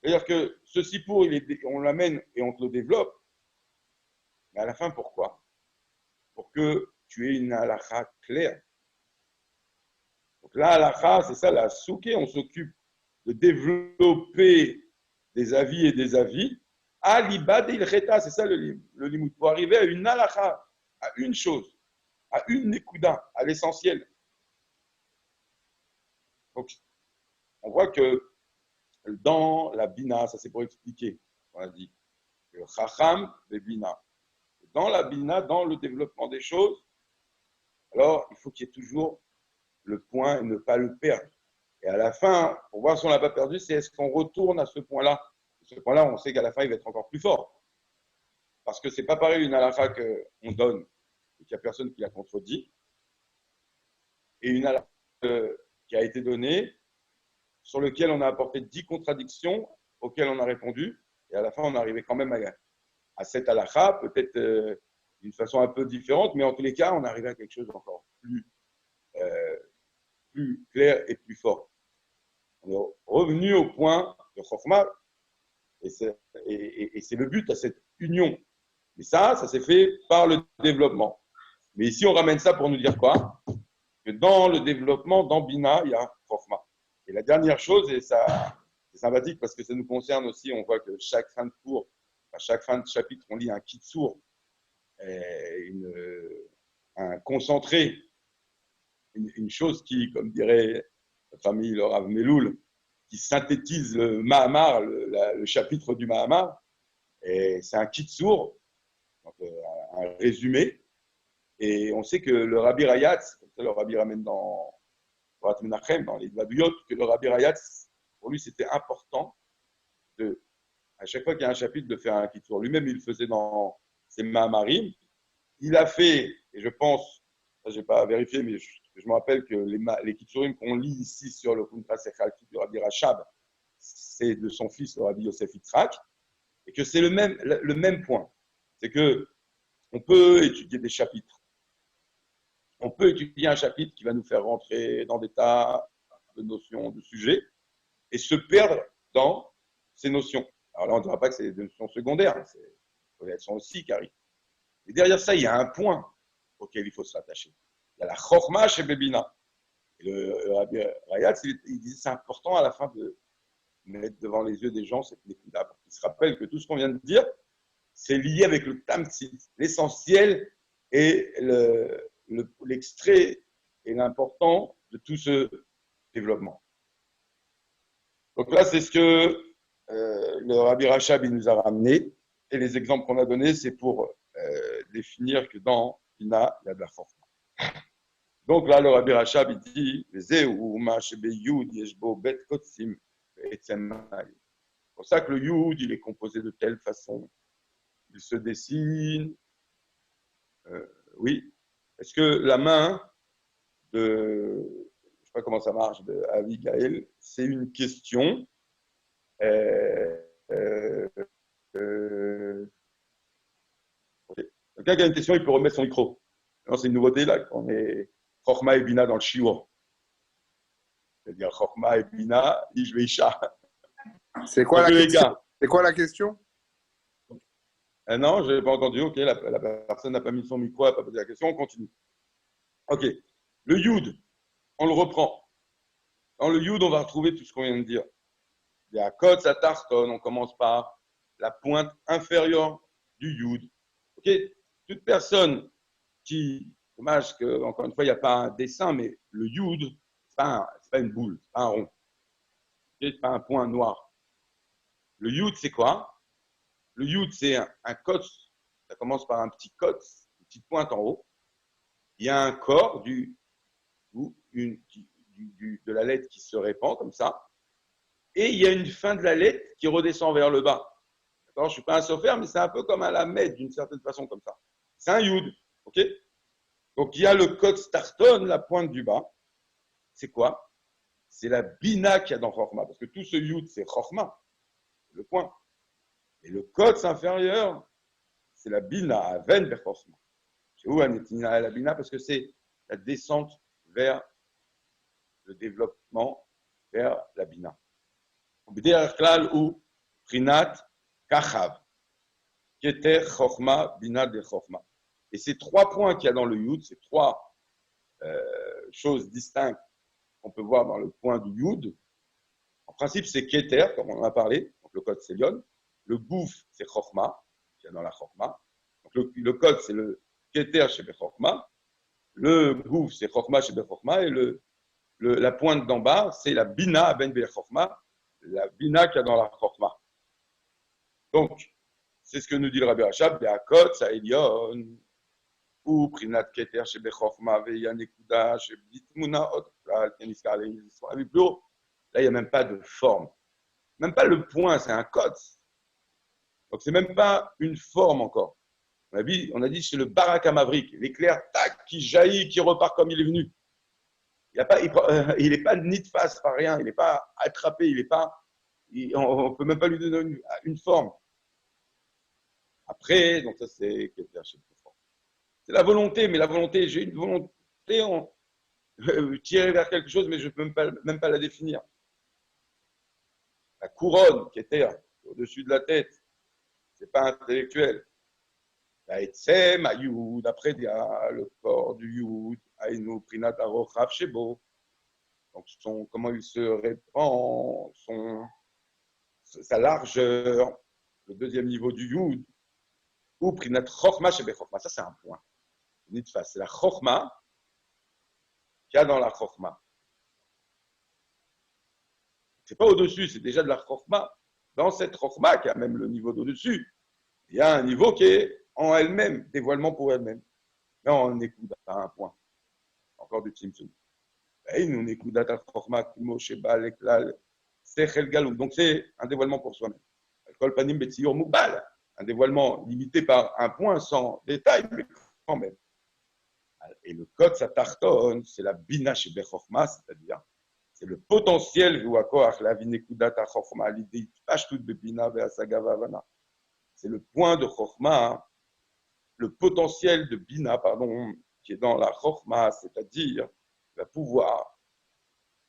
C'est-à-dire que ce sipour, on l'amène et on te le développe, mais à la fin, pourquoi? Pour que tu aies une halakha claire. Donc la halakha, c'est ça, la souké, on s'occupe de développer des avis et des avis. Alibad et ilcheta, c'est ça le limoud, pour arriver à une halakha, à une chose, à une nekuda, à l'essentiel. Donc, on voit que dans la bina, ça c'est pour expliquer, on a dit, le chacham de bina. Dans la bina, dans le développement des choses, alors il faut qu'il y ait toujours le point et ne pas le perdre. Et à la fin, pour voir si on ne l'a pas perdu, c'est est-ce qu'on retourne à ce point-là. Ce point-là, on sait qu'à la fin, il va être encore plus fort. Parce que ce n'est pas pareil une halakha qu'on donne et qu'il n'y a personne qui la contredit, et une halakha qui a été donnée, sur lequel on a apporté 10 contradictions auxquelles on a répondu, et à la fin, on est arrivé quand même à cette halakha, peut-être d'une façon un peu différente, mais en tous les cas, on est arrivé à quelque chose d'encore plus clair et plus fort. On est revenu au point de Chokhmah, et c'est le but à cette union. Mais ça s'est fait par le développement. Mais ici, on ramène ça pour nous dire quoi? Que dans le développement, dans Bina, il y a Chokhmah. Et la dernière chose, et ça, c'est sympathique parce que ça nous concerne aussi, on voit que chaque fin de cours, à chaque fin de chapitre, on lit un kitsour, un concentré, une chose qui, comme dirait notre ami le Rav Meloul, qui synthétise le Mahamar, le chapitre du Mahamar, et c'est un kitsour, donc un résumé. Et on sait que le Rabbi Rayatz, comme ça le Rabbi ramène dans Torat Menachem, dans les Babuyot, que le Rabbi Rayatz, pour lui, c'était important à chaque fois qu'il y a un chapitre, de faire un kitsour. Lui-même, il le faisait dans ses Mahamarim. Il a fait, et je pense, je n'ai pas vérifié, mais je me rappelle que les kitsurim qu'on lit ici sur le Kuntras Echalki du Rabbi Rachab, c'est de son fils, le Rabbi Yosef Yitzhak, et que c'est le même point. C'est que on peut étudier des chapitres. On peut étudier un chapitre qui va nous faire rentrer dans des tas de notions, de sujets, et se perdre dans ces notions. Alors là, on ne dira pas que c'est des notions secondaires, elles sont aussi carrées. Et derrière ça, il y a un point auquel il faut s'attacher. Il y a la Chokhmah chez Bebina. Et le Rabbi Rayatz, il disait c'est important à la fin de mettre devant les yeux des gens cette nekuda, pour qu'ils se rappellent que tout ce qu'on vient de dire, c'est lié avec le tamtsit, l'essentiel et l'extrait et l'important de tout ce développement. Donc là, c'est ce que le Rabbi Rachab nous a ramené. Et les exemples qu'on a donnés, c'est pour définir que dans Bina, il y a de la force. Donc là, le Rabbi Rachab, il dit c'est pour ça que le Yud, il est composé de telle façon. Il se dessine. Oui. Est-ce que la main de, je ne sais pas comment ça marche, de Abigail, c'est une question okay. Quelqu'un qui a une question, il peut remettre son micro. Non, c'est une nouveauté là, on est Chokhmah et Bina dans le shiur. C'est-à-dire Chokhmah et Bina, Ish Veisha. C'est quoi, la question? Non, je n'ai pas entendu. Ok, la personne n'a pas mis son micro, elle n'a pas posé la question. On continue. Ok. Le Yud, on le reprend. Dans le Yud, on va retrouver tout ce qu'on vient de dire. Il y a Kotz à Tarton, on commence par la pointe inférieure du Yud. Ok. Toute personne qui, dommage qu'encore une fois, il n'y a pas un dessin, mais le Yud, ce n'est pas une boule, ce n'est pas un rond. Ce n'est pas un point noir. Le Yud, c'est quoi? Le Yud, c'est un kotz. Ça commence par un petit kotz, une petite pointe en haut. Il y a un corps de la lettre qui se répand comme ça. Et il y a une fin de la lettre qui redescend vers le bas. D'accord? Je ne suis pas un sophère, mais c'est un peu comme un lamed d'une certaine façon comme ça. C'est un Yud. Ok? Donc il y a le kotz tarton, la pointe du bas. C'est quoi? C'est la bina qu'il y a dans Chokhmah. Parce que tout ce Yud, c'est Chokhmah. C'est le point. Et le kotz inférieur, c'est la bina, à veine vers Chokhmah. C'est où la bina? Parce que c'est la descente vers le développement, vers la bina. B'derech klal ou prinat kachav, keter Chokhmah, bina de Chokhmah. Et ces trois points qu'il y a dans le Yud, ces trois choses distinctes qu'on peut voir dans le point du Yud, en principe, c'est keter, comme on en a parlé. Donc le code c'est Lyon. Le Gouf, c'est Chokhma, qui est dans la Chokhma. Donc le code, c'est le Keter chez Chokhma. Le Gouf, c'est Chokhma chez Chokhma. Et la pointe d'en bas, c'est la Bina Ben Chokhma, la Bina qu'il y a dans la Chokhma. Donc, c'est ce que nous dit le Rabbi Rachab, Be'akot, Sa'elion, ou Prinat Keter chez Chokhma, Ve'ya Nekuda, chez Bitmuna, là, il n'y a même pas de forme. Même pas le point, c'est un code. Donc, c'est même pas une forme encore. On a dit c'est le Barak Mavrik, l'éclair tac, qui jaillit, qui repart comme il est venu. Il n'est pas ni de face par rien, il n'est pas attrapé, on ne peut même pas lui donner une forme. Après, donc ça c'est la volonté, mais la volonté, j'ai une volonté tirer vers quelque chose, mais je ne peux même pas la définir. La couronne qui était au-dessus de la tête, ce n'est pas intellectuel. La Etsem, Ayoud, après il y a le corps du Youd, Aïnou, Prinat, Arochav, Shebo. Donc comment il se répand, sa largeur, le deuxième niveau du Youd, ou Prinat Chokhma, Shebe Chokhma. Ça c'est un point. C'est la Chokhma qu'il y a dans la Chokhma. C'est pas au-dessus, c'est déjà de la Chokhma. Dans cette Chokhma, qui a même le niveau d'au-dessus, il y a un niveau qui est en elle-même, dévoilement pour elle-même. Là, on écoute à un point. Encore du Tzimtzum. Nous écoute à Chokhma, Kumo, Sheba, Leklal, Sechel, Galoum. Donc, c'est un dévoilement pour soi-même. Kol Panim, Betsior, Mubal. Un dévoilement limité par un point sans détail, mais quand même. Et le code Satarton, c'est la Bina Shebe Chokhma, c'est-à-dire c'est le potentiel la vinekudat Chokhma, l'idée Pashtut Bebina Ve'asaga Vavana. C'est le point de Chokhma, le potentiel de Bina, qui est dans la Chokhma, c'est-à-dire va pouvoir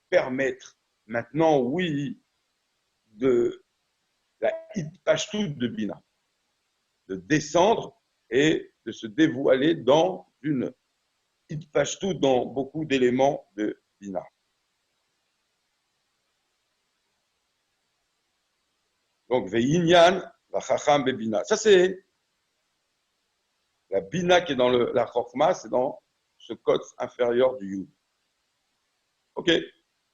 permettre maintenant, oui, de la Pashtut de Bina, de descendre et de se dévoiler dans une Pashtut, dans beaucoup d'éléments de Bina. Donc, Ve'inyan, Vachacham Bebina. Ça, c'est la Bina qui est dans la Chokhma, c'est dans ce code inférieur du Yud. Ok.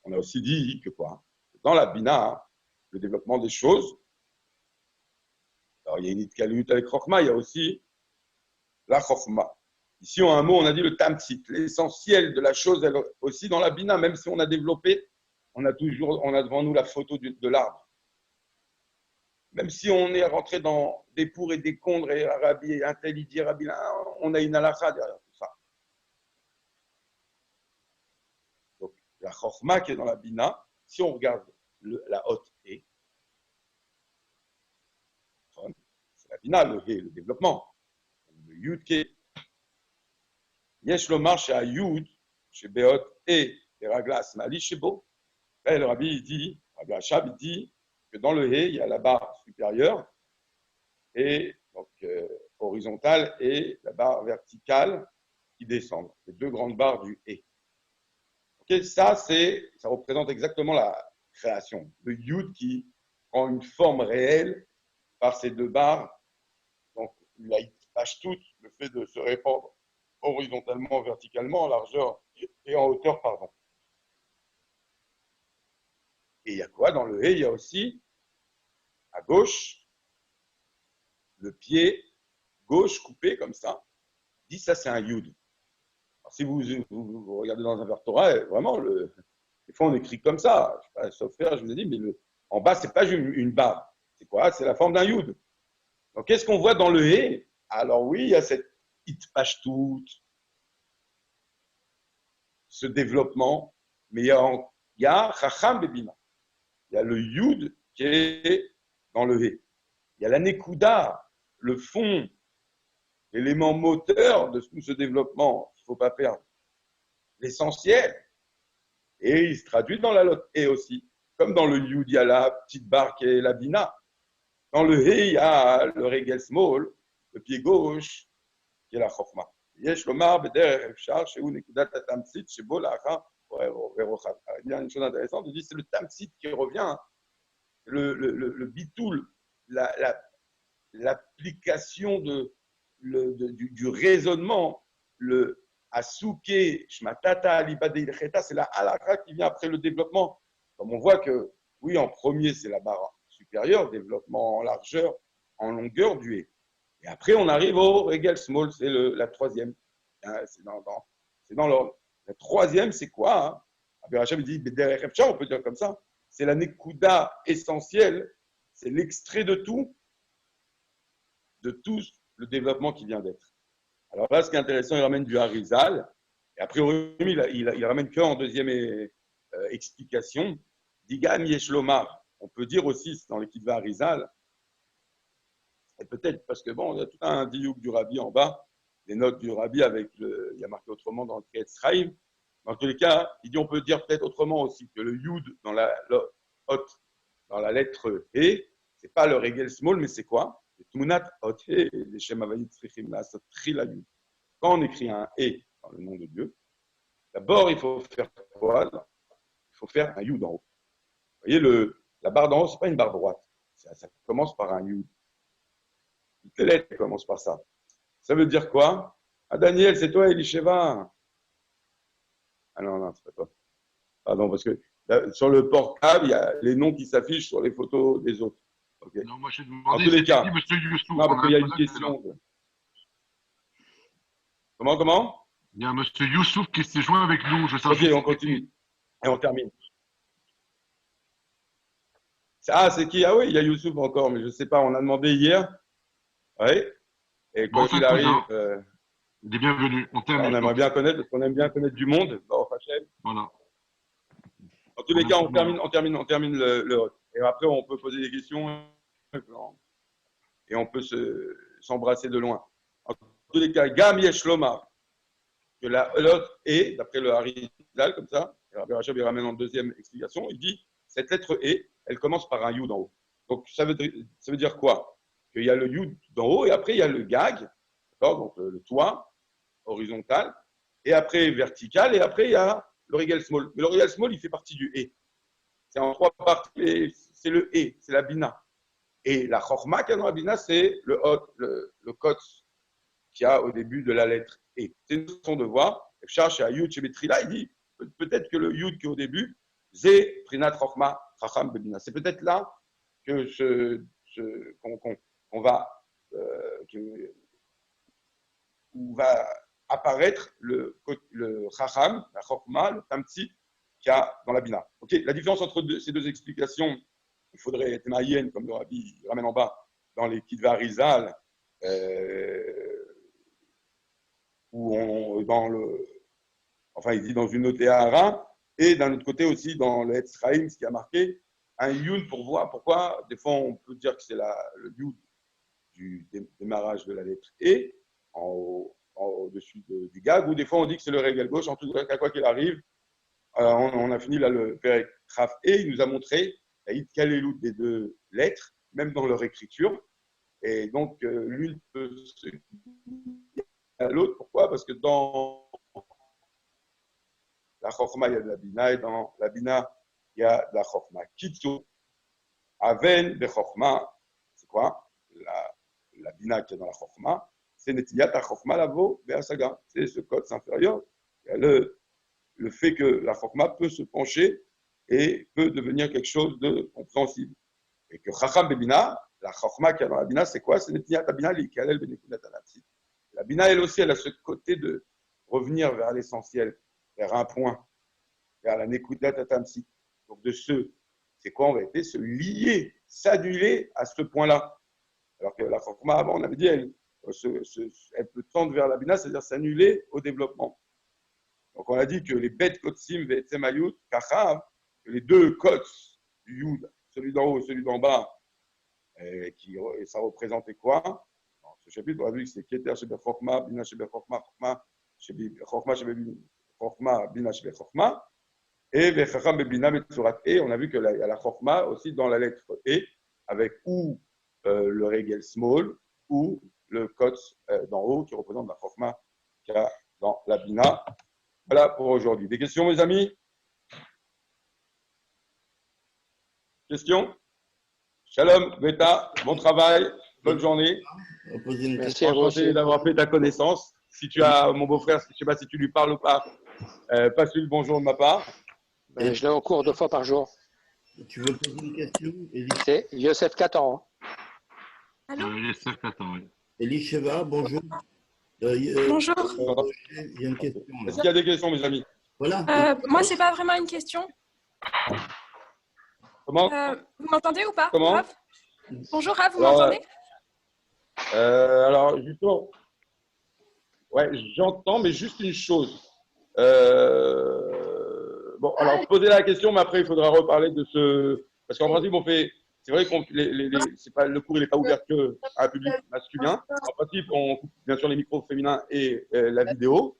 On a aussi dit que quoi? Dans la Bina, le développement des choses, alors il y a une Itkalut avec Chokhma, il y a aussi la Chokhma. Ici, en un mot, on a dit le Tamtsit, l'essentiel de la chose, elle, aussi dans la Bina, même si on a développé, on a devant nous la photo de l'arbre. Même si on est rentré dans des pour et des contre, et Rabbi, un tel, il dit Rabbi, on a une halakha derrière tout ça. Donc, la Chokhma qui est dans la Bina, si on regarde la haute E, c'est la Bina, le He, le développement. Le Yud qui est Yesh Lomar chez Yud, chez Beot et Raglas, Mali chez Bo. Le Rabbi, il dit, Rabbi Hachab, il dit que dans le He, il y a la barre supérieure et donc horizontale et la barre verticale qui descendent, les deux grandes barres du He. Okay, ça représente exactement la création. Le Yud qui prend une forme réelle par ces deux barres, donc la Pashtut, le fait de se répandre horizontalement, verticalement, en largeur et en hauteur, pardon. Et il y a quoi dans le He? Il y a aussi à gauche le pied gauche coupé comme ça. Dit ça, c'est un Yud. Alors, si vous regardez dans un Vertora, vraiment, des fois on écrit comme ça. Je sais pas, sauf faire, je vous ai dit, mais en bas, c'est pas une barre. C'est quoi? C'est la forme d'un Yud. Donc, qu'est-ce qu'on voit dans le He? Alors oui, il y a cette Itpashtut, ce développement, mais il y a Chacham Bebina. Il y a le Yud qui est dans le He. Il y a la Nekuda, le fond, l'élément moteur de tout ce développement qu'il ne faut pas perdre. L'essentiel. Et il se traduit dans la lotte E aussi. Comme dans le Yud, il y a la petite barre qui est la Bina. Dans le He, il y a le Regel Small, le pied gauche, qui est la Chokhma. Yesh lomar b'derech efshar shehu nekudat hatamtsit shebo la'achar verochav. Il y a une chose intéressante, il dit c'est le tamtsit qui revient le bitoul, l'application du raisonnement, le asuke, shmatata, alibade ilcheta, c'est la halakha qui vient après le développement. Comme on voit que, oui, en premier, c'est la barre supérieure, développement en largeur, en longueur du hé. Et après, on arrive au regel small, c'est la troisième. Hein, c'est dans l'ordre. La troisième, c'est quoi hein? Rabbi Rachab dit, on peut dire comme ça, c'est la nekuda essentielle, c'est l'extrait de tout le développement qui vient d'être. Alors là, ce qui est intéressant, il ramène du Harizal, et après, il ramène qu'en deuxième explication, Digam Yeshlomar. On peut dire aussi, dans l'équipe de Harizal, et peut-être parce que bon, il y a tout un diouk du Rabbi en bas, les notes du Rabbi il y a marqué autrement dans le Kriyat Sraïm. Dans tous les cas, il dit on peut dire peut-être autrement aussi que le Yud dans la lettre E, c'est pas le Regel Small, mais c'est quoi? Le Tmunat Ot He, les Shem Havayim Tzrichim La'asot Trila Yud. Quand on écrit un E dans le nom de Dieu, d'abord il faut faire quoi? Il faut faire un Yud en haut. Vous voyez, la barre d'en haut, c'est pas une barre droite. Ça commence par un Yud. Toutes les lettres commencent par ça. Ça veut dire quoi? Ah, Daniel, c'est toi, Elisheva. Ah non, c'est pas toi. Pardon, parce que sur le portable, il y a les noms qui s'affichent sur les photos des autres. Okay. Non, moi, j'ai demandé, en tous les cas, Monsieur Youssouf. Non, parce qu'il y a une question. Comment? Il y a un Monsieur Youssouf qui s'est joint avec nous. Ok, on continue. Et on termine. Ah, c'est qui? Ah oui, il y a Youssouf encore, mais je ne sais pas. On a demandé hier. Oui. Et quand il arrive. Il est bienvenu. On aimerait bien connaître, parce qu'on aime bien connaître du monde. Voilà. En tous les cas, on termine le. Et après, on peut poser des questions. Et on peut s'embrasser de loin. En tous les cas, Gam Yeshloma, que l'autre est, d'après le Harizal, comme ça, et Rabbi Rachab il ramène en deuxième explication, il dit cette lettre E, elle commence par un Yud en haut. Donc ça veut dire quoi? Qu'il y a le Yud d'en haut et après il y a le Gag, donc le toit horizontal, et après vertical, et après il y a le Regel Small. Mais le Regel Small, il fait partie du E. C'est en trois parties, c'est le E, c'est la Bina. Et la Chorma qui est dans la Bina, c'est le Kotz qu'il y a au début de la lettre E. C'est une façon de voir. Cherche à Yud Shebetrila, il dit peut-être que le Yud qui est au début, c'est Prinat Chorma Chacham Bebina. C'est peut-être là que qu'on va, où va apparaître le Chacham, la Chorma, le Tamtsi qu'il y a dans la Bina. Okay, la différence entre ces deux explications, il faudrait être maïen, comme le Rabbi ramène en bas, dans les Kitva Harizal, où il dit dans une Otéhara, et d'un autre côté aussi dans le Etzraïm, ce qui a marqué un Yud pour voir pourquoi, des fois on peut dire que c'est le Yud du démarrage de la lettre E, au-dessus du gag, ou des fois on dit que c'est le Regel gauche, en tout cas, quoi qu'il arrive, on a fini là le Perek Raf E, il nous a montré quel est l'outil des deux lettres, même dans leur écriture. Et donc, l'une peut se lier à l'autre. Pourquoi? Parce que dans la Chorma, il y a de la Bina, et dans la Bina, il y a de la Chorma. Kitsu, Aven, de Chorma, c'est quoi? La Bina qui est dans la Chorma, c'est Netiyat Chorma Lavo, Be'asaga. C'est ce code inférieur. Il y a le fait que la Chorma peut se pencher et peut devenir quelque chose de compréhensible. Et que Chacham Bebina, la Chachma qui est dans la Bina, c'est quoi? C'est Netiyat Bina, l'Ikalel Benekudat Alatsi. La Bina, elle aussi, elle a ce côté de revenir vers l'essentiel, vers un point, vers la Nekudat Atamsi. Donc c'est quoi en réalité? Se lier, s'annuler à ce point-là. Alors que la Chachma, avant, on avait dit, elle peut tendre vers la Bina, c'est-à-dire s'annuler au développement. Donc on a dit que les bêtes Kotsim, Ve'etzem Ayut, Kachav, que les deux Kots du Yud, celui d'en haut et celui d'en bas, et ça représentait quoi? Dans ce chapitre, on a vu que c'est Keter Shebe Chokma, Bina Shebe Chokma, Chokma Shebe Chokma, Bina Shebe Chokma, et Vechacham Bebina Metsurat E. On a vu qu'il y a la Chokma aussi dans la lettre E, avec ou le Regel Small, ou le Kotz d'en haut, qui représente la Chokma qu'il y a dans la Bina. Voilà pour aujourd'hui. Des questions, mes amis? Questions? Shalom, Beta, bon travail, bonne journée. On va poser une Merci question. à vous Enchanté aussi. d'avoir fait ta connaissance. Si tu as mon beau-frère, je ne sais pas si tu lui parles ou pas, passe-lui le bonjour de ma part. Ben, je l'ai en cours 2 fois par jour. Tu veux poser une question, C'est Yosef Katan. Elisheva, bonjour. Bonjour. Il y a une question. Là. Est-ce qu'il y a des questions, mes amis? Voilà. Moi, c'est pas vraiment une question. Comment? Vous m'entendez ou pas? Comment? Raph Bonjour, Raph, vous Alors, m'entendez? Alors, justement, ouais, j'entends, mais juste une chose. Bon, alors, posez la question, mais après, il faudra reparler de ce. Parce qu'en principe, on fait. C'est vrai qu'on c'est pas, le cours n'est pas ouvert que à un public masculin. En principe, on coupe bien sûr les micros féminins et la vidéo.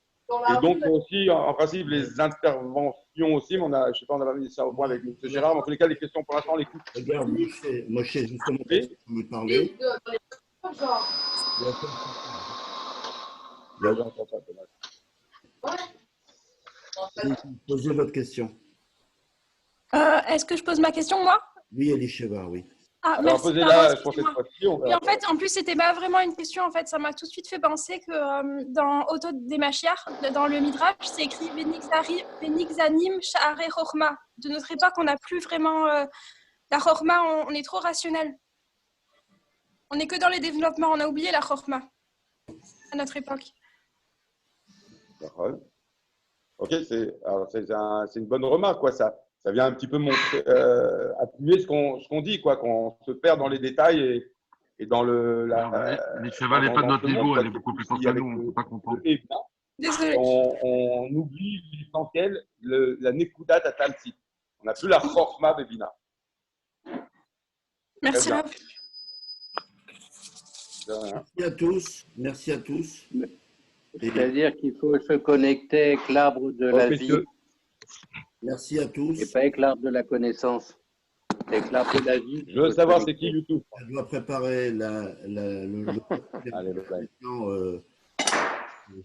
Et donc aussi, en principe, les interventions aussi, mais on a, je sais pas, on a mis ça au point avec M. Gérard, mais en tous les cas, les questions pour l'instant, on les coupe. Regarde, Moshe, justement, Oui. tu me parlais. Posez votre question. Est-ce que je pose ma question, moi? Oui, Elisheva, oui. Ah, Alors, merci. posez-la, Pardon, je pense, cette excusez-moi. fois-ci. On Et verra. en fait, en plus, c'était pas vraiment une question. En fait, ça m'a tout de suite fait penser que dans Otto des Machiach, dans le Midrash, c'est écrit Venigzanim Sha'are Chorma. De notre époque, on n'a plus vraiment la Chorma, on est trop rationnel. On n'est que dans les développements, on a oublié la Chorma à notre époque. D'accord. Ok, c'est une bonne remarque, quoi. Ça vient un petit peu montrer, appuyer ce qu'on dit, quoi, qu'on se perd dans les détails et dans le. Les chevals n'est pas de notre niveau, elle est beaucoup plus forte que nous, on ne peut pas comprendre. Désolée. On oublie l'essentiel, la Nekudat Atamsi. On n'a plus la Chorma Bebina. Merci, bien. Raph. Merci à tous. Merci à tous. C'est-à-dire qu'il faut se connecter avec l'arbre de la vie Merci à tous. et pas avec l'arbre de la connaissance. Avec l'arbre de la vie. Je veux savoir c'est qui YouTube. Je dois préparer le Allez, le plan.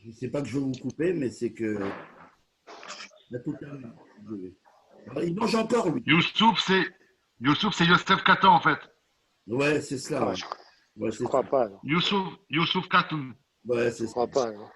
je ne sais pas que je vais vous couper, mais c'est que. Là, tout à l'heure, il mange encore, lui. Youssouf, c'est Yosef Katan, en fait. Ouais, c'est cela. Ah, Ouais. Ouais, je c'est crois ça. pas. Non. Youssouf Katan. Ouais, Je c'est ça. crois pas. Non.